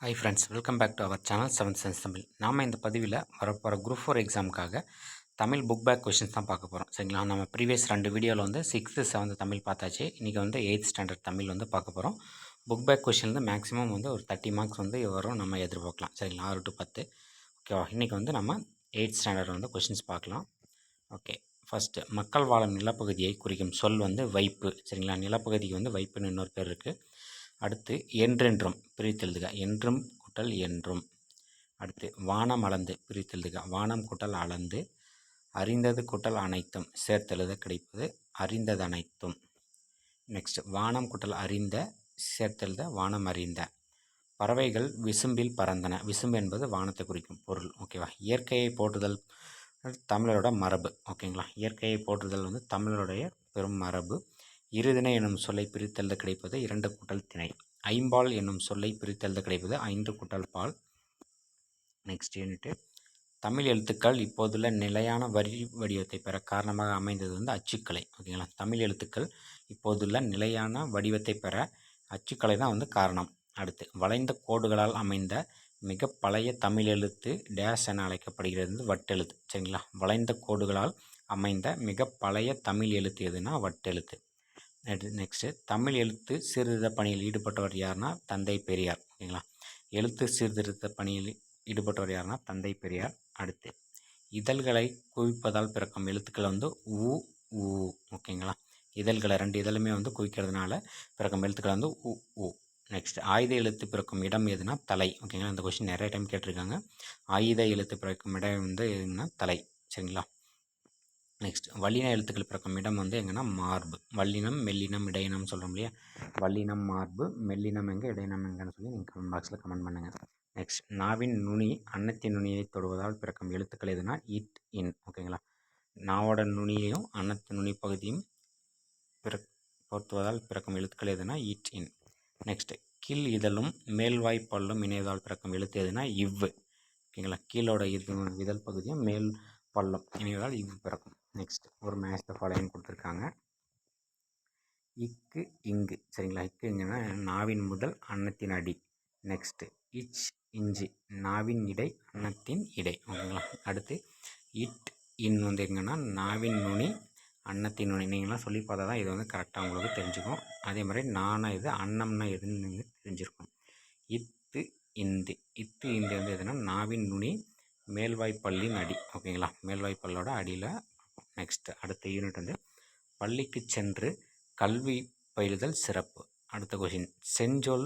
Hi friends, welcome back to our channel seventh sense Tamil. நாம் இந்த பதிவில் வரப்போகிற குரூப் 4 எக்ஸாமுக்காக தமிழ் புக் பேக் கொஷின்ஸ் தான் பார்க்க போகிறோம். சரிங்களா? நம்ம ப்ரீவியஸ் 2 வீடியோவில் வந்து 6th 7th தமிழ் பார்த்தாச்சு. இன்றைக்கி வந்து 8th ஸ்டாண்டர்ட் தமிழ் வந்து பார்க்க போகிறோம். புக் பேக் கொஷின் வந்து மேக்ஸிமம் வந்து ஒரு 30 மார்க்ஸ் வந்து வரும் நம்ம எதிர்பார்க்கலாம். சரிங்களா? 6 to 10. ஓகேவா? இன்றைக்கி வந்து நம்ம 8th ஸ்டாண்டர்ட் வந்து கொஷின்ஸ் பார்க்கலாம். ஓகே, ஃபஸ்ட்டு மக்கள் வாழும் நிலப்பகுதியை குறிக்கும் சொல் வந்து வைப்பு. சரிங்களா? நிலப்பகுதிக்கு வந்து வைப்புன்னு இன்னொரு பேர் இருக்குது. அடுத்து என்றென்றும் பிரித்தெழுதுக, என்றும் கூட்டல் என்றும். அடுத்து வானம் அளந்து பிரித்தெழுதுக, வானம் கூட்டல் அளந்து. அறிந்தது கூட்டல் அனைத்தும் சேர்த்தெழுத கிடைப்பது அறிந்தது அனைத்தும். நெக்ஸ்ட் வானம் கூட்டல் அறிந்த சேர்த்தெழுத வானம் அறிந்த. பறவைகள் விசும்பில் பறந்தன, விசும்பு என்பது வானத்தை குறிக்கும் பொருள். ஓகேவா? இயற்கையை போற்றுதல் தமிழரோட மரபு. ஓகேங்களா? இயற்கையை போற்றுதல் வந்து தமிழருடைய பெரும் மரபு. இருதிணை என்னும் சொல்லை பிரித்தெழுத கிடைப்பது 2 கூட்டல் திணை. ஐம்பால் என்னும் சொல்லை பிரித்தெழுத கிடைப்பது 5 கூட்டல் பால். நெக்ஸ்ட் யூனிட்டு தமிழ் எழுத்துக்கள் இப்போதுள்ள நிலையான வரி வடிவத்தை பெற காரணமாக அமைந்தது வந்து அச்சுக்கலை. ஓகேங்களா? தமிழ் எழுத்துக்கள் இப்போதுள்ள நிலையான வடிவத்தை பெற அச்சுக்கலை தான் வந்து காரணம். அடுத்து வளைந்த கோடுகளால் அமைந்த மிக பழைய தமிழ் எழுத்து டேஷ் என அழைக்கப்படுகிறது வட்டெழுத்து. சரிங்களா? வளைந்த கோடுகளால் அமைந்த மிக பழைய தமிழ் எழுத்து எதுனா வட்டெழுத்து. நெக்ஸ்ட்டு தமிழ் எழுத்து சீர்திருத்த பணியில் ஈடுபட்டவர் யாருன்னா தந்தை பெரியார். ஓகேங்களா? எழுத்து சீர்திருத்த பணியில் ஈடுபட்டவர் யாருன்னா தந்தை பெரியார். அடுத்து இதழ்களை குவிப்பதால் பிறக்கும் எழுத்துக்கள் வந்து உ உ. ஓகேங்களா? இதழ்களை 2 இதழுமே வந்து குவிக்கிறதுனால பிறக்கும் எழுத்துக்கள் வந்து உ உ. நெக்ஸ்ட் ஆயுத எழுத்து பிறக்கும் இடம் எதுனா தலை. ஓகேங்களா? இந்த கொஸ்டின் நிறைய டைம் கேட்டிருக்காங்க. ஆயுத எழுத்து பிறக்கும் இடம் வந்து எதுனா தலை. சரிங்களா? நெக்ஸ்ட் வல்லின எழுத்துக்கள் பிறக்கும் இடம் வந்து எங்கன்னா மார்பு. வல்லினம் மெல்லினம் இடையினம் சொல்கிறோம் இல்லையா? வல்லினம் மார்பு, மெல்லினம் எங்கே இடையினம் எங்கன்னு சொல்லி நீங்கள் கமெண்ட் பாக்ஸில் கமெண்ட் பண்ணுங்கள். நெக்ஸ்ட் நாவின் நுனி அன்னத்தின் நுனியை தொடுவதால் பிறக்கும் எழுத்துக்கள் எதுனா இட் இன். ஓகேங்களா? நாவோட நுனியையும் அன்னத்தின் நுனி பகுதியும் பொருத்துவதால் பிறக்கும் எழுத்துக்கள் எதுனா இட் இன். நெக்ஸ்ட் கீழ் இதழும் மேல்வாய் பல்லும் இணைவதால் பிறக்கும் எழுத்து எதுனா இவ்வு. ஓகேங்களா? கீழோட இதழ் பகுதியும் மேல் பள்ளம் இணைவதால் இவ்வு பிறக்கும். நெக்ஸ்ட் ஒரு மேட்ச் த ஃபாலோயிங் கொடுத்துருக்காங்க. இக்கு இங்கு. சரிங்களா? இக்கு இங்குன்னா நாவின் முதல் அன்னத்தின் அடி. நெக்ஸ்ட்டு இச் இஞ்சி நாவின் இடை அன்னத்தின் இடை. ஓகேங்களா? அடுத்து இட் இன் வந்து எங்கன்னா நாவின் நுனி அன்னத்தின் நுனி. நீங்களாம் சொல்லி பார்த்தா தான் இது வந்து கரெக்டாக உங்களுக்கு தெரிஞ்சுக்கும். அதே மாதிரி நானா இது அன்னம்னா எதுன்னு நீங்கள் தெரிஞ்சிருக்கும். இத்து இந்து. இத்து இந்து வந்து எதுனா நாவின் நுனி மேல்வாய்ப்பல்லின் அடி. ஓகேங்களா? மேல்வாய்ப்பல்லோட அடியில். நெக்ஸ்ட் அடுத்த யூனிட் வந்து பள்ளிக்கு சென்று கல்வி பயிலுதல் சிறப்பு. அடுத்த கொஷின் செஞ்சொல்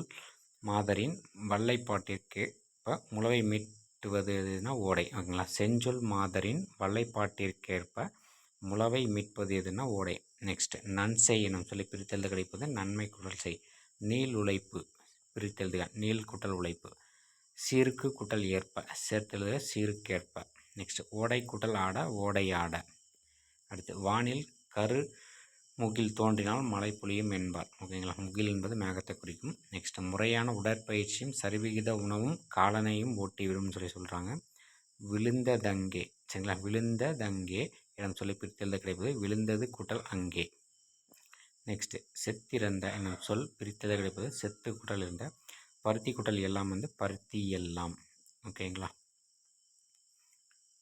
மாதரின் வல்லைப்பாட்டிற்கேற்ப முளவை மீட்டுவது எதுனா ஓடை. ஓகேங்களா? செஞ்சொல் மாதரின் வல்லைப்பாட்டிற்கேற்ப முளவை மீட்பது எதுனா ஓடை. நெக்ஸ்ட் நன்செய் எனும் சொல்லி பிரித்தெழுத கிடைப்பது நன்மை குட்டல் செய். நீள் உழைப்பு பிரித்தெழுதுக நீள் குட்டல் உழைப்பு. சீருக்கு குட்டல் ஏற்ப சேர்த்தெழுதுக சீருக்கேற்ப. நெக்ஸ்ட் ஓடை குட்டல் ஆட ஓடை ஆட. அடுத்து வானில் கரு முகில் தோன்றினால் மழை பொழியும் என்பார். ஓகேங்களா? முகில் என்பது மேகத்தை குறிக்கும். நெக்ஸ்ட் முறையான உடற்பயிற்சியும் சரிவிகித உணவும் காலனையும் ஓட்டிவிடும் சொல்லி சொல்கிறாங்க. விழுந்ததங்கே. சரிங்களா? விழுந்ததங்கே இடம் சொல்லி பிரித்தெழுத கிடைப்பது விழுந்தது கூட்டல் அங்கே. நெக்ஸ்ட் செத்திறந்த என்னும் சொல் பிரித்தெழுத கிடைப்பது செத்து கூட்டல் இருந்த. பருத்தி கூட்டல் எல்லாம் வந்து பருத்தி எல்லாம். ஓகேங்களா?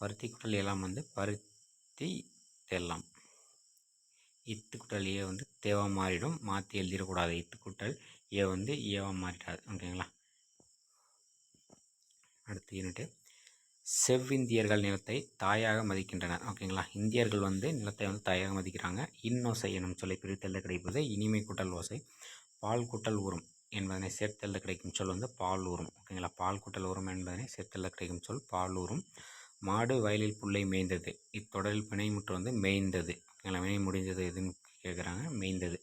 பருத்தி கூட்டல் எல்லாம் வந்து பருத்தி எல்லாம். இத்து கூட்டல் ஏ வந்து தேவா மாறிடும், மாற்றி எழுதிடக்கூடாது. இத்து கூட்டல் ஏ வந்து ஏவா மாறிடாது. ஓகேங்களா? அடுத்த யூனிட்டு செவ்விந்தியர்கள் நிலத்தை தாயாக மதிக்கின்றனர். ஓகேங்களா? இந்தியர்கள் வந்து நிலத்தை வந்து தாயாக மதிக்கிறாங்க. இன்னோசை எனும் சொல்லை பிரித்தெழுத கிடைப்பது இனிமை கூட்டல் ஓசை. பால் கூட்டல் ஊறும் என்பதனை சேர்த்தெழுத கிடைக்கும் சொல் வந்து பால் ஊறும். ஓகேங்களா? பால் கூட்டல் ஊறும் என்பதனை சேர்த்தெழுத கிடைக்கும் சொல் பால் ஊறும். மாடு வயலில் புல்லை மேய்ந்தது. இத்தொடரில் பிணைமுற்று வந்து மேய்ந்தது. ஓகேங்களா? வினை முடிந்தது எதுன்னு கேட்குறாங்க. மேய்ந்தது.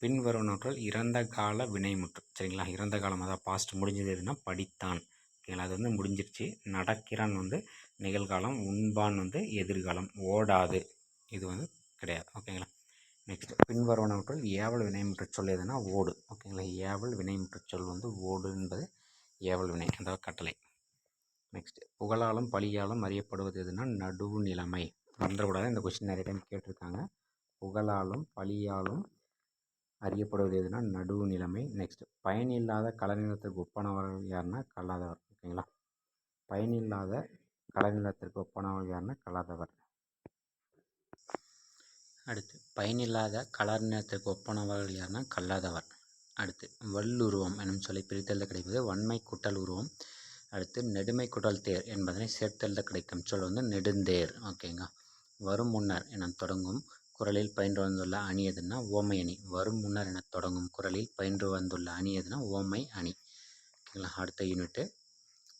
பின்வருவனவற்றில் இறந்த கால வினைமுற்று. சரிங்களா? இறந்த காலம் அதாவது பாஸ்ட் முடிஞ்சது எதுனா படித்தான். ஓகேங்களா? அது வந்து முடிஞ்சிருச்சு. நடக்கிறான் வந்து நிகழ்காலம். உண்பான் வந்து எதிர்காலம். ஓடாது இது வந்து கிடையாது. ஓகேங்களா? நெக்ஸ்ட் பின்வருவனவற்றில் ஏவல் வினைமுற்று சொல் எதுனா ஓடு. ஓகேங்களா? ஏவல் வினைமுற்று சொல் வந்து ஓடு என்பது ஏவல் வினை அதாவது கட்டளை. நெக்ஸ்ட் புகழாலும் பழியாலும் அறியப்படுவது எதுனா நடுவு நிலைமை. வந்துடக்கூடாது. இந்த கொஸ்டின் நிறைய டைம் கேட்டிருக்காங்க. புகழாலும் பழியாலும் அறியப்படுவது எதுனா நடுவு நிலைமை. நெக்ஸ்ட் பயனில்லாத கலநிலத்திற்கு ஒப்பானவர்கள் யாருன்னா கல்லாதவர். ஓகேங்களா, பயனில்லாத கலநிலத்திற்கு ஒப்பானவர்கள் யாருன்னா கல்லாதவர். அடுத்து பயனில்லாத கலநிலத்திற்கு ஒப்பானவர்கள் யாருன்னா கல்லாதவர். அடுத்து வல்லுருவம் எனும் சொல்லி பிரித்தெழுத கிடைப்பது வன்மை கூட்டல் உருவம். அடுத்து நெடுமை கூட்டல் தேர் என்பதனை சேர்த்தெழுத கிடைக்கும் சொல் வந்து நெடுந்தேர். ஓகேங்க, வரும் முன்னர் என தொடங்கும் குறளில் பயின்று வந்துள்ள அணி எதுனா ஓமை அணி. வரும் முன்னர் என தொடங்கும் குறளில் பயின்று வந்துள்ள அணி எதுனா ஓமை அணி. ஓகேங்களா, அடுத்த யூனிட்டு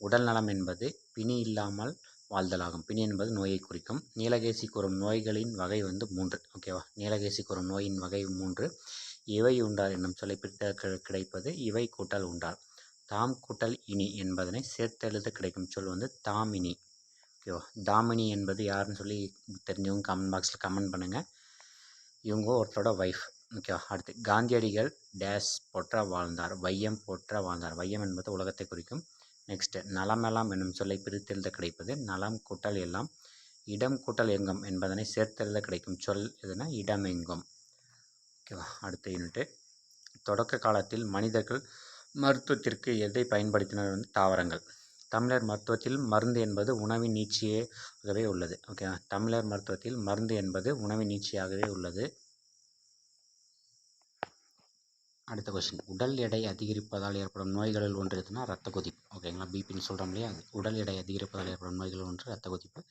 உடல் நலம் என்பது பிணி இல்லாமல் வாழ்தலாகும். பிணி என்பது நோயை குறிக்கும். நீலகேசி கூறும் நோய்களின் வகை வந்து 3. ஓகேவா, நீலகேசி கூறும் நோயின் வகை 3. இவை உண்டால் என்னும் சொல்லை பிரித்த கிடைப்பது இவை கூட்டல் உண்டால். தாம் கூட்டல் இனி என்பதனை சேர்த்தெழுத கிடைக்கும் சொல் வந்து தாமினி. ஓகேவா, தாமினி என்பது யாருன்னு சொல்லி தெரிஞ்சவங்க கமெண்ட் பாக்ஸில் கமெண்ட் பண்ணுங்கள். இவங்க ஒருத்தரோட ஒய்ஃப். ஓகேவா, அடுத்து காந்தியடிகள் டேஸ் போற்ற வாழ்ந்தார். வையம் போற்ற வாழ்ந்தார். வையம் என்பது உலகத்தை குறிக்கும். நெக்ஸ்ட்டு நலமெல்லாம் என்னும் சொல்லை பிரித்தெழுத கிடைப்பது நலம் கூட்டல் எல்லாம். இடம் கூட்டல் எங்கும் என்பதனை சேர்த்தெழுத கிடைக்கும் சொல் எதுனா இடமெங்கும். ஓகேவா, அடுத்த யூனிட்டு தொடக்க காலத்தில் மனிதர்கள் மருத்துவத்திற்கு எதை பயன்படுத்தினர் வந்து தாவரங்கள். தமிழர் மருத்துவத்தில் மருந்து என்பது உணவின் நீட்சியாகவே உள்ளது. ஓகேவா, தமிழர் மருத்துவத்தில் மருந்து என்பது உணவின் நீட்சியாகவே உள்ளது. அடுத்த கொஸ்டின், உடல் எடை அதிகரிப்பதால் ஏற்படும் நோய்களில் ஒன்று எதுனா ரத்த கொதிப்பு. ஓகேங்களா, பிபின்னு சொல்கிறோம் இல்லையா, அது உடல் எடை அதிகரிப்பதால் ஏற்படும் நோய்களில் ஒன்று ரத்த கொதிப்பு.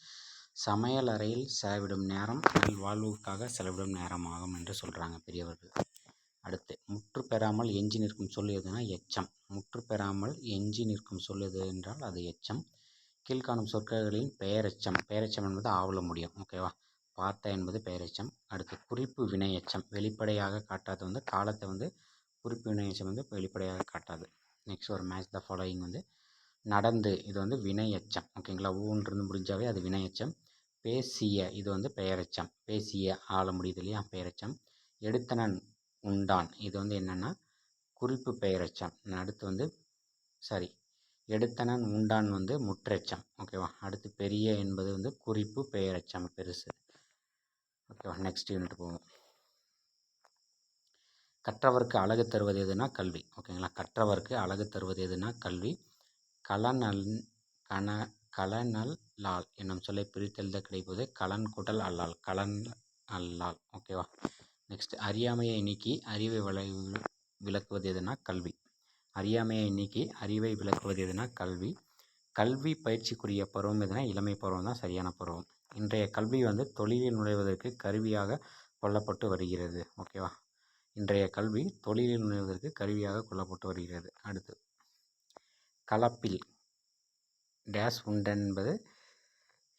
சமையல் அறையில் செலவிடும் நேரம் வாழ்வுக்காக செலவிடும் நேரம் ஆகும் என்று சொல்கிறாங்க பெரியவர்கள். அடுத்து முற்று பெறாமல் எஞ்சி நிற்கும் சொல் எதுனா எச்சம். முற்று பெறாமல் எஞ்சி நிற்கும் சொல் எது என்றால் அது எச்சம். கீழ்காணும் சொற்களின் பெயரெச்சம். பெயரெச்சம் என்பது ஆவல முடியும். ஓகேவா, பார்த்த என்பது பெயரெச்சம். அடுத்து குறிப்பு வினை எச்சம் வெளிப்படையாக காட்டாது வந்து காலத்தை வந்து குறிப்பு வினை எச்சம் வந்து வெளிப்படையாக காட்டாது. நெக்ஸ்ட் ஒரு மேட்ச் த ஃபாலோயிங் வந்து நடந்து இது வந்து வினை எச்சம். ஓகேங்களா, ஊன்றிருந்து முடிஞ்சாவே அது வினை எச்சம். பேசிய இது வந்து பெயரெச்சம். பேசிய ஆள முடியுது இல்லையா, பெயரெச்சம். எடுத்தனன் உண்டான் இது வந்து என்னென்னா குறிப்பு பெயரெச்சம். அடுத்து வந்து எடுத்தனன் உண்டான் வந்து முற்றெச்சம். ஓகேவா, அடுத்து பெரிய என்பது வந்து குறிப்பு பெயரெச்சம், பெருசு. ஓகேவா, நெக்ஸ்ட் யூனிட் போவோம். கற்றவருக்கு அழகு தருவது எதுனா கல்வி. ஓகேங்களா, கற்றவருக்கு அழகு தருவது எதுனா கல்வி. கலனல்லால் என்னும் சொல்லை பிரித்தெழுத கிடைப்பது கலன் கூட்டல் அல்லால். கலன் அல்லால். ஓகேவா, நெக்ஸ்ட் அறியாமையை நீக்கி அறிவை விளக்குவது எதுனா கல்வி. அறியாமையை நீக்கி அறிவை விளக்குவது எதுனா கல்வி. கல்வி பயிற்சிக்குரிய பருவம் எதுனா இளமை பருவம் தான் சரியான பருவம். இன்றைய கல்வி வந்து தொழிலில் நுழைவதற்கு கருவியாக கொள்ளப்பட்டு வருகிறது. ஓகேவா, இன்றைய கல்வி தொழிலில் நுழைவதற்கு கருவியாக கொள்ளப்பட்டு வருகிறது. அடுத்து கலப்பில் டேஸ் உண்டென்பது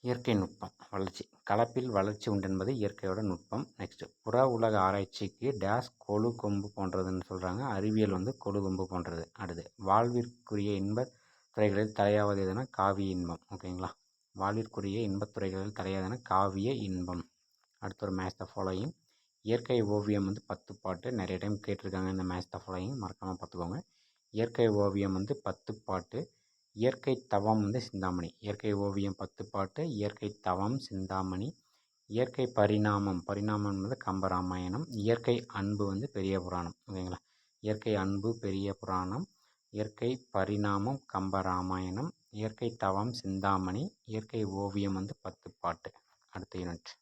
இயற்கை நுட்பம் வளர்ச்சி. கலப்பில் வளர்ச்சி உண்டென்பது இயற்கையோட நுட்பம். நெக்ஸ்ட் புற உலக ஆராய்ச்சிக்கு டேஸ் கொழு கொம்பு போன்றதுன்னு சொல்கிறாங்க. அறிவியல் வந்து கொழு கொம்பு போன்றது. அடுத்து வாழ்விற்குரிய இன்பத் துறைகளில் தலையாவது எதுனா காவிய இன்பம். ஓகேங்களா, வாழ்விற்குரிய இன்பத்துறைகளில் தலையாவதுனா காவிய இன்பம். அடுத்து ஒரு மேட்ச் த ஃபாலோயிங். இயற்கை ஓவியம் வந்து 10 பாட்டு. நிறைய டைம் கேட்டிருக்காங்க இந்த மேட்ச் த ஃபாலோயிங், மறக்காமல் பார்த்துக்கோங்க. இயற்கை ஓவியம் வந்து 10 பாட்டு. இயற்கை தவம் வந்து சிந்தாமணி. இயற்கை ஓவியம் 10 பாட்டு. இயற்கை தவம் சிந்தாமணி. இயற்கை பரிணாமம். பரிணாமம் என்பது கம்பராமாயணம். இயற்கை அன்பு வந்து பெரிய புராணம். ஓகேங்களா, இயற்கை அன்பு பெரிய புராணம். இயற்கை பரிணாமம் கம்பராமாயணம். இயற்கை தவம் சிந்தாமணி. இயற்கை ஓவியம் வந்து 10 பாட்டு. அடுத்த யூனிட்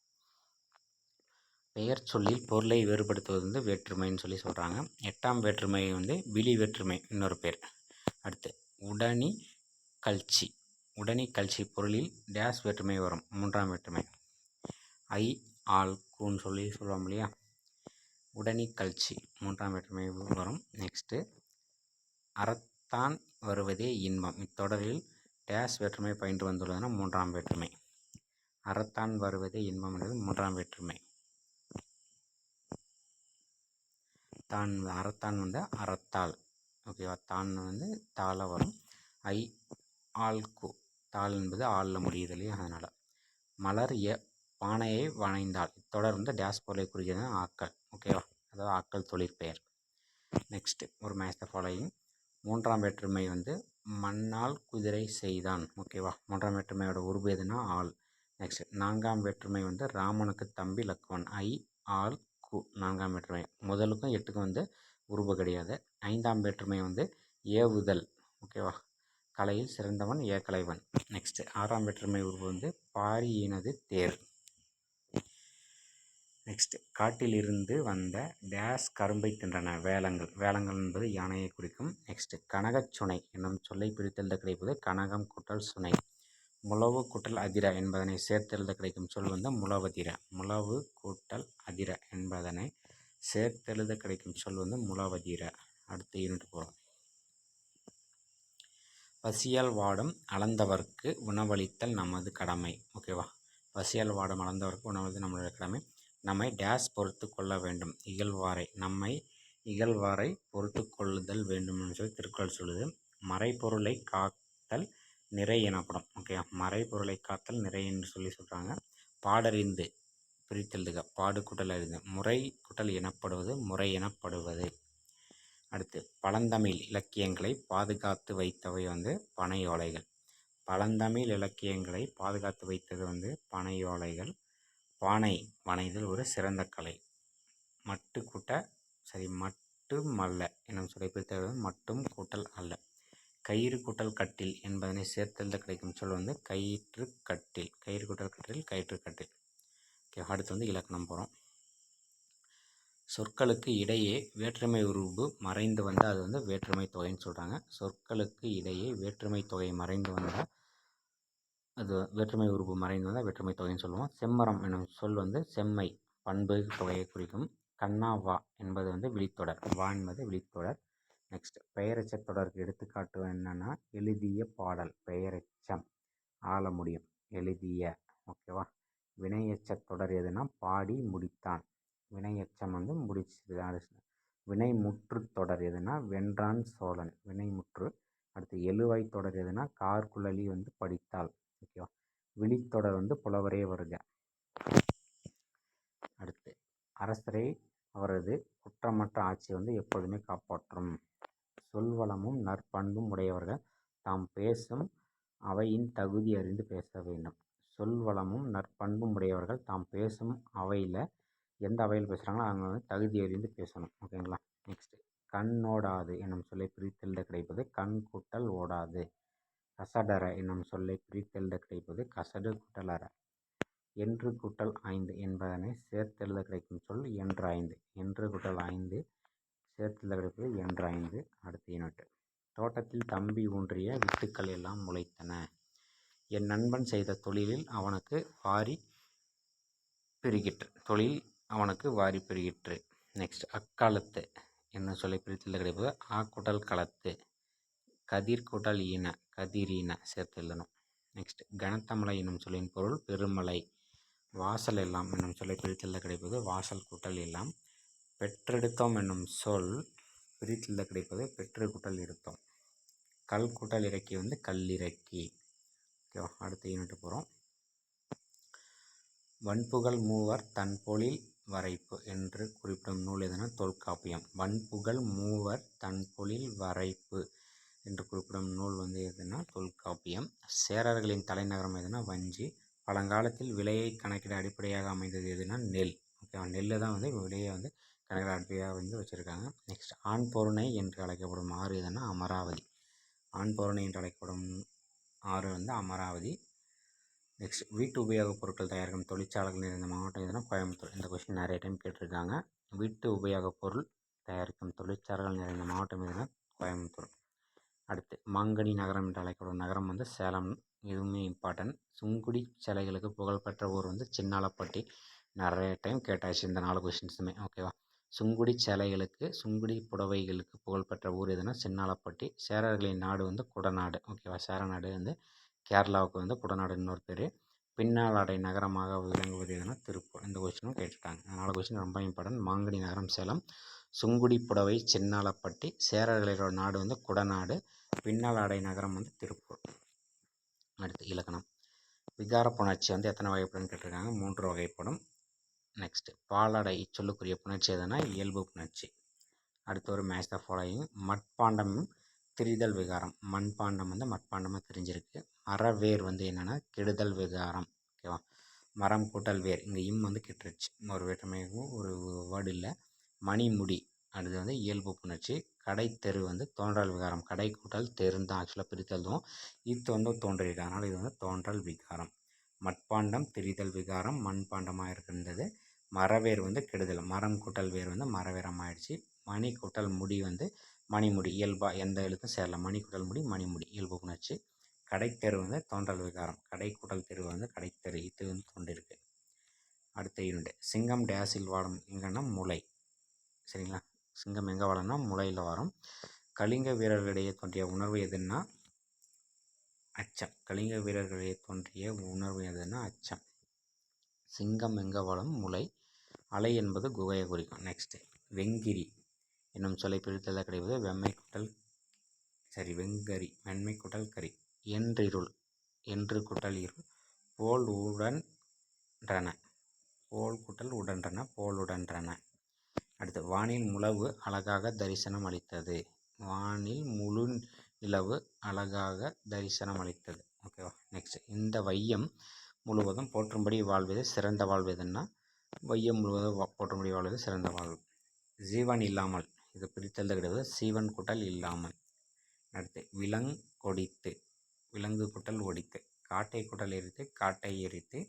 பெயர் சொல்லில் பொருளை வேறுபடுத்துவது வந்து வேற்றுமைன்னு சொல்லி சொல்கிறாங்க. 8ஆம் வேற்றுமை வந்து விழி வேற்றுமை இன்னொரு பேர். அடுத்து உடனி கல்ச்சி. உடனி கல்ச்சி பொருளில் டேஸ் வேற்றுமை வரும் 3ஆம் வேற்றுமை. ஐ ஆல் கூன்னு சொல்லி சொல்லுவோம் இல்லையா, உடனி கல்ச்சி 3ஆம் வேற்றுமை வரும். நெக்ஸ்ட்டு அறத்தான் வருவதே இன்பம். இத்தொடரில் டேஸ் வேற்றுமை பயின்று வந்துள்ளதுன்னா 3ஆம் வேற்றுமை. அறத்தான் வருவதே இன்பம் என்பது 3ஆம் வேற்றுமை. தான் அறத்தான் வந்து அறத்தால். ஓகேவா, தான் வந்து தாள வரும். ஐ ஆல்கு தாள் என்பது ஆளில் முடியுது இல்லையா, அதனால். மலர் பானையை வணைந்தால் இத்தொடர் வந்து டேஸ் பொருளை குறிக்கிறது ஆக்கள். ஓகேவா, அதாவது ஆக்கள் தொழிற்பெயர். நெக்ஸ்ட்டு ஒரு மேட்ச் த ஃபாலோயிங். 3ஆம் வேற்றுமை வந்து மண்ணால் குதிரை செய்தான். ஓகேவா, 3ஆம் வேற்றுமையோட உருபு எதுனா ஆள். நெக்ஸ்ட் 4ஆம் வேற்றுமை வந்து ராமனுக்கு தம்பி லக்வன். ஐ ஆல் கு 4ஆம் வேற்றுமை. முதலுக்கும் 8க்கும் வந்து உருபு கிடையாது. 5ஆம் வேற்றுமை வந்து ஏவுதல். ஓகேவா, கலையில் சிறந்தவன் ஏகலைவன். நெக்ஸ்ட் 6ஆம் வேற்றுமை உருவு வந்து பாரியினது தேர். நெக்ஸ்ட் காட்டில் இருந்து வந்த டேஸ் கரும்பை தின்றன. வேலங்கள். வேலங்கள் என்பது யானையை குறிக்கும். நெக்ஸ்ட் கனகச்சுனை என்னும் சொல்லை பிரித்தெழுத கிடைப்பது கனகம் கூட்டல் சுனை. முழவு கூட்டல் அதிர என்பதனை சேர்த்தெழுத கிடைக்கும் சொல் வந்து முழவதிர. முழவு கூட்டல் அதிர என்பதனை சேர்த்தெழுத கிடைக்கும் சொல் வந்து முழவதிர. அடுத்த யூனிட் போகிறோம். பசியால் வாடும் அளந்தவர்க்கு உணவளித்தல் நமது கடமை. ஓகேவா, பசியால் வாடும் அளந்தவர்க்கு உணவளித்தல் நம்மளுடைய கடமை. நம்மை டேஸ் பொறுத்து கொள்ள வேண்டும். இகழ்வாரை. நம்மை இகழ்வாரை பொறுத்து கொள்ளுதல் வேண்டும் என்று சொல்லி திருக்குறள் சொல்லுது. மறைப்பொருளை காத்தல் நிறை எனப்படும். ஓகே, மறைப்பொருளை காத்தல் நிறை என்று சொல்லி சொல்கிறாங்க. பாடறிந்து பிரித்தெழுதுக. பாடு கூட்டல் அறிந்து. முறை கூட்டல் எனப்படுவது முறை எனப்படுவது. அடுத்து பழந்தமிழ் இலக்கியங்களை பாதுகாத்து வைத்தவை வந்து பனையோலைகள். பழந்தமிழ் இலக்கியங்களை பாதுகாத்து வைத்தது வந்து பனையோலைகள். பானை வனைதல் ஒரு சிறந்த கலை. மட்டும் அல்ல என்னும் சொல்லை பிரித்தது மட்டும் கூட்டல் அல்ல. கயிறு கூட்டல் கட்டில் என்பதனை சேர்த்தெழுத கிடைக்கும் சொல் வந்து கயிற்று கட்டில். கயிறு கூட்டல் கட்டில் கயிற்று கட்டில். ஓகே, அடுத்து வந்து இலக்கணம் போகிறோம். சொற்களுக்கு இடையே வேற்றுமை உருவு மறைந்து வந்தால் அது வந்து வேற்றுமை தொகைன்னு சொல்கிறாங்க. சொற்களுக்கு இடையே வேற்றுமை தொகை மறைந்து வந்தால் அது வேற்றுமை உருவு மறைந்து வந்தால் வேற்றுமை தொகைன்னு சொல்லுவோம். செம்மரம் என்னும் சொல் வந்து செம்மை பண்பு தொகையை குறிக்கும். கண்ணா வா என்பது வந்து விழித்தொடர். வா என்பது விழித்தொடர். நெக்ஸ்ட் பெயரெச்ச தொடருக்கு எடுத்துக்காட்டு என்னென்னா எழுதிய பாடல். பெயரெச்சம் ஆள முடியும். எழுதிய. ஓகேவா, வினையெச்ச தொடர் எதுனா பாடி முடித்தான். வினையெச்சம் வந்து முடிச்சு. வினைமுற்று தொடர் எதுனா வென்றான் சோழன். வினைமுற்று. அடுத்து எழுவாய் தொடர் எதுனா கார்குழலி வந்து படித்தாள். ஓகேவா, விழித்தொடர் வந்து புலவரே வருக. அடுத்து அரசரை அவரது குற்றமற்ற ஆட்சி வந்து எப்போதுமே காப்பாற்றும். சொல்வளமும் நற்பண்பும் உடையவர்கள் தாம் பேசும் அவையின் தகுதி அறிந்து பேச வேண்டும். சொல்வளமும் நற்பண்பும் உடையவர்கள் தாம் பேசும் அவையில் எந்த அவையில் பேசுகிறாங்களோ அவங்க வந்து தகுதி அறிந்து பேசணும். ஓகேங்களா. நெக்ஸ்ட்டு கண்ணோடாது என்னும் சொல்லை பிரித்தெழுத கிடைப்பது கண் கூட்டல் ஓடாது. கசடர என்னும் சொல்லை பிரித்தெழுத கிடைப்பது கசடு கூட்டல் அற. என்று கூட்டல் 5 என்பதனை சேர்த்தெழுத கிடைக்கும் சொல் என்று 5. என்று கூட்டல் 5 சேர்த்தெழுத கிடைப்பது என்று 5. அடுத்த யூனிட். தோட்டத்தில் தம்பி ஊன்றிய வித்துக்கள் எல்லாம் முளைத்தன. என் நண்பன் செய்த தொழிலில் அவனுக்கு வாரி பெருகிற்று. தொழில் அவனுக்கு வாரி பெருகிற்று. நெக்ஸ்ட் அக்காலத்து என்ன சொல்லி பிரித்தெழுத கிடைப்பது ஆ கூட்டல் களத்து. கதிர் கூட்டல் ஈன கதிரீன சேர்த்து எழுதணும். நெக்ஸ்ட் கனத்தமலை என்னும் சொல்லின் பொருள் பெருமலை. வாசல் எல்லாம் என்னும் சொல்லை பிரித்தெழுத கிடைப்பது வாசல் கூட்டல் எல்லாம். பெற்றெடுத்தோம் என்னும் சொல் பிரித்தெழுத கிடைப்பது பெற்று கூட்டல் எடுத்தோம். கல் கூட்டல் இறக்கி வந்து கல்லிறக்கி. ஓகேவா, அடுத்த யூனிட் போகிறோம். வன்புகழ் மூவர் தன்பொழில் வரைப்பு என்று குறிப்பிடும் நூல் எதுனா தொல்காப்பியம். வன்புகழ் மூவர் தன்பொழில் வரைப்பு என்று குறிப்பிடும் நூல் வந்து எதுனா தொல்காப்பியம். சேரர்களின் தலைநகரம் எதுனா வஞ்சி. பழங்காலத்தில் விலையை கணக்கிட அடிப்படையாக அமைந்தது எதுனா நெல். ஓகேவா, நெல் தான் வந்து விலையை வந்து கணக்கிட அடிப்படையாக வந்து வச்சுருக்காங்க. நெக்ஸ்ட் ஆண்பொருணை என்று அழைக்கப்படும் ஆறு எதுனா அமராவதி. ஆண்பொருணை என்று அழைக்கப்படும் ஆறு வந்து அமராவதி. நெக்ஸ்ட் வீட்டு உபயோகப் பொருட்கள் தயாரிக்கும் தொழிற்சாலைகள் நிறைந்த மாவட்டம் எதுனா கோயம்புத்தூர். இந்த கொஸ்டின் நிறைய டைம் கேட்டிருக்காங்க. வீட்டு உபயோகப் பொருள் தயாரிக்கும் தொழிற்சாலைகள் நிறைந்த மாவட்டம் எதுனா கோயம்புத்தூர். அடுத்து மாங்கனி நகரம் என்று அழைக்கப்படும் நகரம் வந்து சேலம். இதுவுமே இம்பார்ட்டன்ட். சுங்குடி சேலைகளுக்கு புகழ்பெற்ற ஊர் வந்து சின்னாலப்பட்டி. நிறைய டைம் கேட்டாச்சு இந்த 4 கொஸ்டின்ஸுமே. ஓகேவா, சுங்குடி சேலைகளுக்கு சுங்குடி புடவைகளுக்கு புகழ்பெற்ற ஊர் எதுனா சின்னாலப்பட்டி. சேரர்களின் நாடு வந்து குடநாடு. ஓகேவா, சேரநாடு வந்து கேரளாவுக்கு வந்து குடநாடு இன்னொரு பேர். பின்னாலாடை நகரமாக விளங்குவது எதுனா திருப்பூர். இந்த கொஸ்டினும் கேட்டுட்டாங்க. 4 கொஸ்டின் ரொம்ப இம்பார்ட்டன்ட். மாங்கனி நகரம் சேலம். சுங்குடி புடவை சின்னாலப்பட்டி. சேரர்களோட நாடு வந்து குடநாடு. பின்னாலாடை நகரம் வந்து திருப்பூர். அடுத்து இலக்கணம். விகார புணர்ச்சி வந்து எத்தனை வகைப்படும் கேட்டிருக்காங்க. 3 வகைப்படும். நெக்ஸ்ட் பாலாடை இச்சொல்லுக்குரிய புணர்ச்சி எதுனா இயல்பு புணர்ச்சி. அடுத்து ஒரு மேட்ச் த ஃபாலோயிங். மட்பாண்டம் திரிதல் விகாரம். மண்பாண்டம் வந்து மட்பாண்டமாக தெரிஞ்சிருக்கு. மரவேர் வந்து என்னென்னா கெடுதல் விகாரம். ஓகேவா, மரம் கூட்டல் வேர், இங்கே வந்து கெட்டுருச்சு, ஒரு வேற்றுமையாகவும் ஒரு வேர்டு இல்லை. மணிமுடி, அடுத்து வந்து இயல்பு புணர்ச்சி. கடை தெரு வந்து தோன்றல் விகாரம், கடை கூட்டல் தெருன்னு தான் ஆக்சுவலாக பிரித்தெழுதுவோம். இது வந்து தோன்றியிருக்கு, அதனால் இது வந்து தோன்றல் விகாரம். மட்பாண்டம் திரிதல் விகாரம், மண்பாண்டமாக இருக்கின்றது. மரவேர் வந்து கெடுதல், மரம் கூட்டல் வேர் வந்து மரவேரம் ஆயிடுச்சு. மணி கூட்டல் முடி வந்து மணிமுடி, இயல்பாக எந்த எழுத்தும் சேரல, மணி கூட்டல் முடி மணிமுடி, இயல்பு புணர்ச்சி. கடைத்தெரு வந்து தோன்றல் விகாரம், கடை கூட்டல் தெரு வந்து கடைத்தெரு, இது வந்து தோன்றிருக்கு. அடுத்த யூனிட், சிங்கம் டேஸில் வாழும் எங்கன்னா முளை. சரிங்களா, சிங்கம் எங்கே வாழும்னா முளையில் வரும். கலிங்க வீரர்களிடையே தோன்றிய உணர்வு எதுன்னா அச்சம், கலிங்க வீரர்களிடையே தோன்றிய உணர்வு எதுன்னா அச்சம். சிங்கம் எங்கே வாழும் முளை. அலை என்பது குகையை குறிக்கும். நெக்ஸ்ட்டு, வெங்கிரி என்னும் சொல்லை பிரித்தெழுத கிடைப்பது வெம்மை கூட்டல் வெங்கரி, வெண்மை கூட்டல் கரி. என்றிருள், என்று கூட்டல் இருள். போல் உடன்றன, போல் கூட்டல் உடன்றன, போல் உடன்றன. அடுத்து, வானில் முழவு அழகாக தரிசனம் அளித்தது, வானில் முழு நிலவு அழகாக தரிசனம் அளித்தது. ஓகேவா. நெக்ஸ்ட், இந்த வையம் முழுவதும் போற்றும்படி வாழ்வது சிறந்த வாழ்வதுன்னா வையம் முழுவதும் போற்றும்படி வாழ்வது சிறந்த வாழ்வு. ஜீவன் இல்லாமல், இது பிரித்தெழுத கிடையாது, சீவன் கூட்டல் இல்லாமல். அடுத்து, விலங்கொடித்து, விலங்கு கூட்டல் ஒடித்து. காட்டை கூட்டல் எரித்து, காட்டை எரித்து.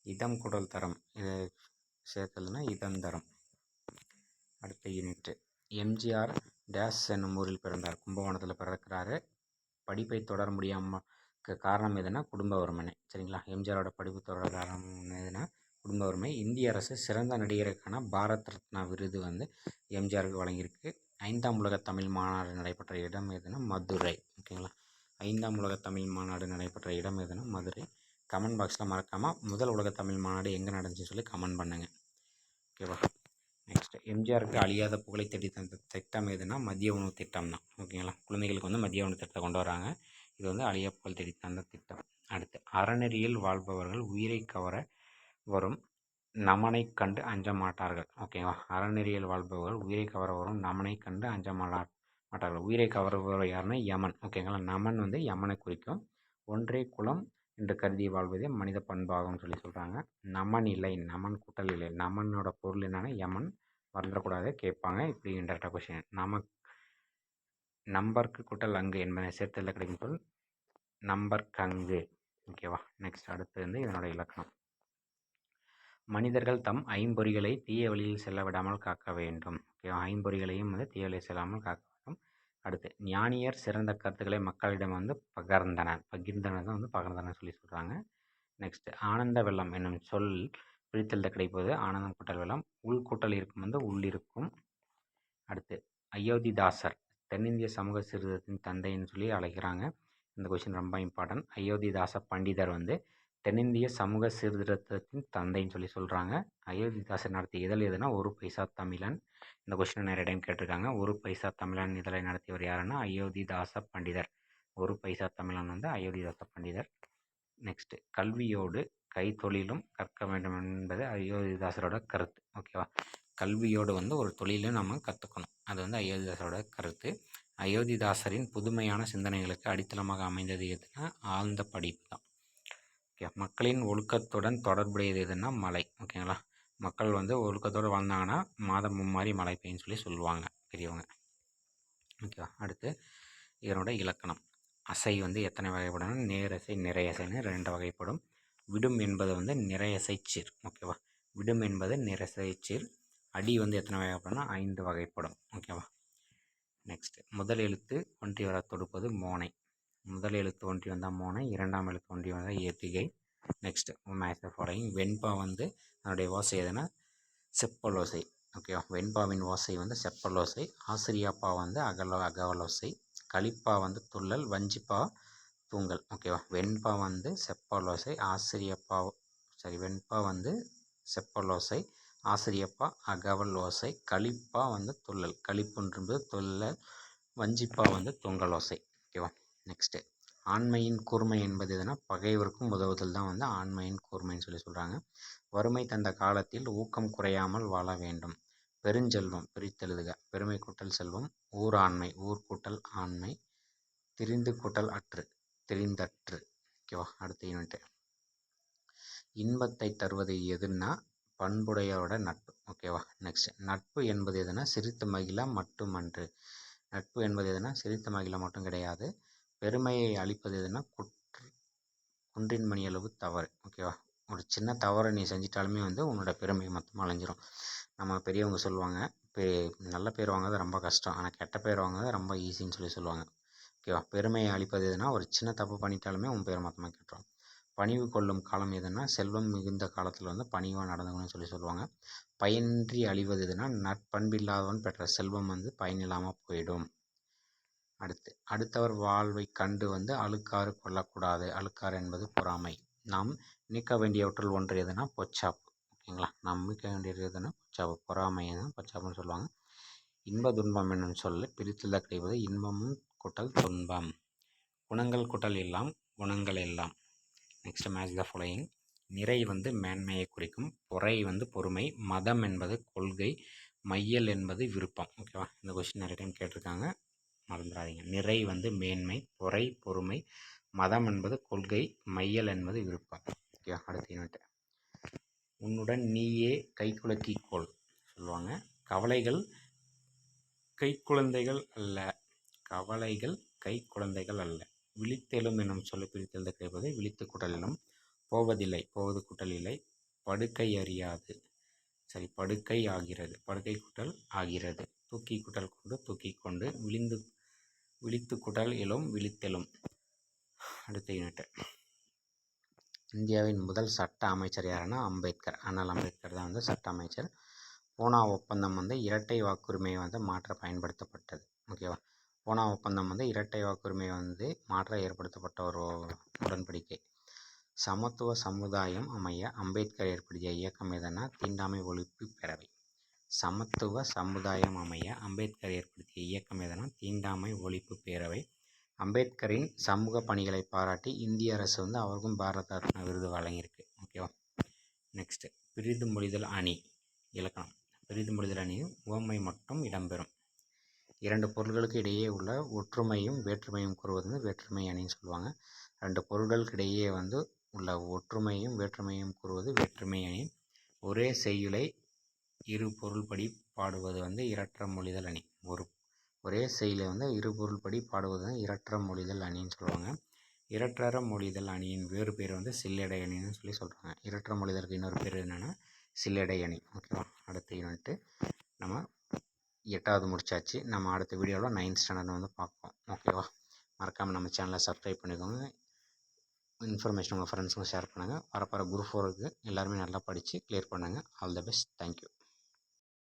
இதம் கூட்டல் தரம், இதை சேர்த்ததுன்னா இதந்தரம். அடுத்த யூனிட், எம்ஜிஆர் டேஸ் என்னும் ஊரில் பிறந்தார், கும்பகோணத்தில் பிறக்கிறாரு. படிப்பை தொடர முடியாமல் காரணம் எதுனா குடும்ப வறுமை. சரிங்களா, எம்ஜிஆரோட படிப்பு தொடர காரணம் எதுனா குடும்ப வறுமை. இந்திய அரசு சிறந்த நடிகருக்கான பாரத் ரத்னா விருது வந்து எம்ஜிஆருக்கு வழங்கியிருக்கு. 5ஆம் உலக தமிழ் மாநாடு நடைபெற்ற இடம் எதுனா மதுரை. ஓகேங்களா, 5ஆம் உலக தமிழ் மாநாடு நடைபெற்ற இடம் எதுனா மதுரை. கமெண்ட் பாக்ஸில் மறக்காமல் முதல் உலக தமிழ் மாநாடு எங்கே நடந்துச்சுன்னு சொல்லி கமெண்ட் பண்ணுங்கள். ஓகேவா. நெக்ஸ்ட், எம்ஜிஆருக்கு அழியாத புகழை தேடி தந்த திட்டம் எதுனா மதிய உணவு திட்டம் தான். ஓகேங்களா, குழந்தைகளுக்கு வந்து மதிய உணவு திட்டத்தை கொண்டு வராங்க. இது வந்து அழியா புகழ் தேடி தந்த திட்டம். அடுத்து, அறநெறியில் வாழ்பவர்கள் உயிரை கவர வரும் நமனை கண்டு அஞ்ச மாட்டார்கள். ஓகேவா, அறநெறியில் வாழ்பவர்கள் உயிரை கவர வரும் நமனை கண்டு அஞ்ச மாட்டார்கள். உயிரை கவருபவர் யாருன்னா யமன். ஓகேங்களா, நமன் வந்து யமனை குறிக்கும். ஒன்றே குலம் என்று கருதி வாழ்வதே மனித பண்பாகும்னு சொல்லி சொல்கிறாங்க. நமன் இல்லை, நமன் கூட்டல் இல்லை. நமனோட பொருள் என்னன்னா யமன், மறந்துடக்கூடாது, கேட்பாங்க இப்படி இன்டெரக்டாக கொஸ்டின். நம்பருக்கு கூட்டல் அங்கு என்பதை சேர்த்தல கிடைக்கும் பொருள் நம்பர்கங்கு. ஓகேவா. நெக்ஸ்ட், அடுத்து வந்து இதனோட இலக்கணம். மனிதர்கள் தம் ஐம்பொறிகளை தீய வழியில் செல்ல விடாமல் காக்க வேண்டும். ஓகேவா, ஐம்பொறிகளையும் வந்து தீய வழியில் செல்லாமல் காக்க வேண்டும். அடுத்து, ஞானியர் சிறந்த கருத்துக்களை மக்களிடம் வந்து பகிர்ந்தனர் தான் வந்து பகிர்ந்தனர் சொல்லி சொல்கிறாங்க. நெக்ஸ்ட், ஆனந்த வெள்ளம் என்னும் சொல் பிரித்தெழுத கிடைப்பது ஆனந்தம் கூட்டல் வெள்ளம், உள்கூட்டல் இருக்கும் வந்து உள்ளிருக்கும். அடுத்து, அயோத்திதாசர் தென்னிந்திய சமூக சீர்திருத்தத்தின் தந்தைன்னு சொல்லி அழைக்கிறாங்க. இந்த கொஸ்டின் ரொம்ப இம்பார்ட்டன்ட். அயோத்திதாச பண்டிதர் வந்து தென்னிந்திய சமூக சீர்திருத்தத்தின் தந்தைன்னு சொல்லி சொல்கிறாங்க. அயோத்திதாசர் நடத்திய இதழ் எதுனா ஒரு பைசா தமிழன். இந்த கொஸ்டினை நிறைய டைம் கேட்டிருக்காங்க. ஒரு பைசா தமிழன் இதழை நடத்தியவர் யாருன்னா அயோத்திதாச பண்டிதர். ஒரு பைசா தமிழன் வந்து அயோத்திதாச பண்டிதர். நெக்ஸ்ட்டு, கல்வியோடு கைத்தொழிலும் கற்க வேண்டும் என்பது அயோத்திதாசரோட கருத்து. ஓகேவா, கல்வியோடு வந்து ஒரு தொழிலும் நம்ம கற்றுக்கணும், அது வந்து அயோத்திதாசரோட கருத்து. அயோத்திதாசரின் புதுமையான சிந்தனைகளுக்கு அடித்தளமாக அமைந்தது எதுனா ஆழ்ந்த படிப்பு தான். ஓகே, மக்களின் ஒழுக்கத்துடன் தொடர்புடையது எதுனா மழை. ஓகேங்களா, மக்கள் வந்து ஒழுக்கத்தோடு வாழ்ந்தாங்கன்னா மாதம் மும்மாரி மழை பெய்யுன்னு சொல்லி சொல்லுவாங்க பெரியவங்க. ஓகேவா. அடுத்து, இதனோட இலக்கணம். அசை வந்து எத்தனை வகைப்படும்? நேரசை நிறையசைன்னு 2 வகைப்படும். விடும் என்பது வந்து நிறையசைச்சீர். ஓகேவா, விடும் என்பது நிறையசைச்சீர். அடி வந்து எத்தனை வகைப்படும்னா 5 வகைப்படும். ஓகேவா. நெக்ஸ்ட், முதல் எழுத்து ஒன்றி வர தொடுப்பது மோனை. முதல் எழுத்து ஒன்றி வந்தால் மோனை, இரண்டாம் எழுத்து ஒன்றி வந்தால் ஏத்திகை. Next, match following. வெண்பா வந்து அதனுடைய ஓசை எதுனா செப்பலோசை. ஓகேவா, வெண்பாவின் ஓசை வந்து செப்பலோசை. ஆசிரியாப்பா வந்து அகவலோசை. களிப்பா வந்து துள்ளல், வஞ்சிப்பா தூங்கல். ஓகேவா, வெண்பா வந்து செப்பலோசை, வெண்பா வந்து செப்பலோசை, ஆசிரியப்பா அகவல் ஓசை, களிப்பா வந்து துள்ளல், களிப்புன்றது துள்ளல், வஞ்சிப்பா வந்து தொங்கல் ஓசை. ஓகேவா. நெக்ஸ்ட்டு, ஆண்மையின் கூர்மை என்பது எதுனா பகைவருக்கும் உதவுதல் தான் வந்து ஆண்மையின் கூர்மைன்னு சொல்லி சொல்கிறாங்க. வறுமை தந்த காலத்தில் ஊக்கம் குறையாமல் வாழ வேண்டும். பெருஞ்செல்வம் பிரித்தெழுதுக, பெருமை கூட்டல் செல்வம், ஊராண்மை, ஊர் கூட்டல் ஆண்மை, திரிந்து கூட்டல் அற்று, திரிந்தற்று. ஓகேவா. அடுத்த யூனிட், இன்பத்தை தருவது எதுன்னா பண்புடையோட நட்பு. ஓகேவா? நெக்ஸ்ட், நட்பு என்பது எதுனா சிரித்து மகிழ மட்டுமன்று. நட்பு என்பது எதுனா சிரித்து மகிழ மட்டும் கிடையாது. பெருமையை அளிப்பது எதுனா குன்றின் மணி அளவு தவறு. ஓகேவா? ஒரு சின்ன தவறை நீ செஞ்சிட்டாலுமே வந்து உன்னோட பெருமை மொத்தமாக அழிஞ்சிரும். நம்ம பெரியவங்க சொல்லுவாங்க, நல்ல பேர் வாங்குறது ரொம்ப கஷ்டம், ஆனால் கெட்ட பேர் வாங்குறது ரொம்ப ஈஸின்னு சொல்லுவாங்க. ஓகேவா? பெருமையை அளிப்பது எதுனா ஒரு சின்ன தப்பு பண்ணிட்டாலுமே உன் பேர் மொத்தமாக கெட்டுரும். பணிவு கொள்ளும் காலம் எதுனா செல்வம் மிகுந்த காலத்தில் வந்து பணிவாக நடந்துக்கணும்னு சொல்லுவாங்க. பயனின்றி அழிவது எதுனா நற்பண்பில்லாதவன் பெற்ற செல்வம் வந்து பயனில்லாமல் போயிடும். அடுத்தவர் வாழ்வை கண்டு வந்து அழுக்காறு கொள்ளக்கூடாது. அழுக்காறு என்பது பொறாமை. நாம் நீக்க வேண்டியவற்றுள் ஒன்று எதுனா பொச்சாப்பு. ஓகேங்களா? நாம் நீக்க வேண்டியது எதுனா பொச்சாப்பு. பொறாமை தான் பொச்சாப்புன்னு சொல்லுவாங்க. இன்ப துன்பம் என்னும் சொல்லி பிரித்துள்ள கிடைப்பது இன்பமும் கூட்டல் துன்பம். குணங்கள் கூட்டல் எல்லாம் குணங்கள் எல்லாம். Next, match the following. நிறை வந்து மேன்மையை குறிக்கும். பொறை வந்து பொறுமை. மதம் என்பது கொள்கை. மையல் என்பது விருப்பம். ஓகேவா? இந்த கொஸ்டின் நிறைய டைம் கேட்டிருக்காங்க, மறந்துடாதீங்க. நிறை வந்து மேன்மை, பொறை பொறுமை, மதம் என்பது கொள்கை, மையல் என்பது விருப்பம். ஓகே, அடுத்த யூனிட். உன்னுடன் நீயே கைக்குலுக்கிக் கொள் சொல்லுவாங்க. கவலைகள் கைக்குழந்தைகள் அல்ல. கவலைகள் கைக்குழந்தைகள் அல்ல. விழித்தெழும் என்னும் சொல்ல பிரித்தெழுத கிடைப்பது விழித்து கூட்டலிலும். போவதில்லை போவது கூட்டல் இல்லை. படுக்கை அறியாது, சரி, படுக்கை ஆகிறது. படுக்கை கூட்டல் ஆகிறது. தூக்கி கூட்டல் கொண்டு தூக்கி கொண்டு. விழித்து கூட்டல் எழும் விழித்தெழும். அடுத்த யூனிட். இந்தியாவின் முதல் சட்ட அமைச்சர் யாருன்னா அம்பேத்கர். அண்ணல் அம்பேத்கர் தான் வந்து சட்ட அமைச்சர். பூனா ஒப்பந்தம் வந்து இரட்டை வாக்குரிமையை வந்து மாற்ற பயன்படுத்தப்பட்டது. ஓகேவா? பூனா ஒப்பந்தம் வந்து இரட்டை வாக்குரிமையை வந்து மாற்ற ஏற்படுத்தப்பட்ட ஒரு உடன்படிக்கை. சமத்துவ சமுதாயம் அமைய அம்பேத்கர் ஏற்படுத்திய இயக்கம் எதுனா தீண்டாமை ஒழிப்பு பேரவை. சமத்துவ சமுதாயம் அமைய அம்பேத்கர் ஏற்படுத்திய இயக்கம் எதுனா தீண்டாமை ஒழிப்பு பேரவை. அம்பேத்கரின் சமூக பணிகளை பாராட்டி இந்திய அரசு வந்து அவருக்கும் பாரத ரத்னா விருது வழங்கியிருக்கு. ஓகேவா? நெக்ஸ்ட், பிரிது மொழிதல் அணி. இலக்கணம். பிரிது மொழிதல் அணியும் உவமை மட்டும் இடம்பெறும். இரண்டு பொருள்களுக்கு இடையே உள்ள ஒற்றுமையும் வேற்றுமையும் கூறுவது வந்து வேற்றுமை அணின்னு சொல்லுவாங்க. ரெண்டு பொருள்களுக்கு இடையே வந்து உள்ள ஒற்றுமையும் வேற்றுமையும் கூறுவது வேற்றுமை அணி. ஒரே செய்யுளை இரு பொருள்படி பாடுவது வந்து இரற்ற மொழிதல் அணி. ஒரே செய்யுளை வந்து இரு பொருள்படி பாடுவது வந்து இரற்ற மொழிதல் அணின்னு சொல்லுவாங்க. இரற்றற மொழிதல் அணியின் வேறு பேர் வந்து சில்லடை அணின்னு சொல்கிறாங்க. இரற்ற மொழிதலுக்கு இன்னொரு பேர் என்னென்னா சில்லடை அணி. ஓகேவா? அடுத்த யூனிட்டு நம்ம 8வது முடிச்சாச்சு. நம்ம அடுத்த வீடியோவில் 9th ஸ்டாண்டர்ட் வந்து பார்ப்போம். ஓகேவா? மறக்காமல் நம்ம சேனலை சப்ஸ்கிரைப் பண்ணிக்கோங்க. இன்ஃபர்மேஷன் உங்கள் ஃப்ரெண்ட்ஸுக்கும் ஷேர் பண்ணுங்கள். வரப்போகிற குரூப் 4க்கு எல்லாருமே நல்லா படித்து கிளியர் பண்ணுங்கள். All the best. தேங்க்யூ.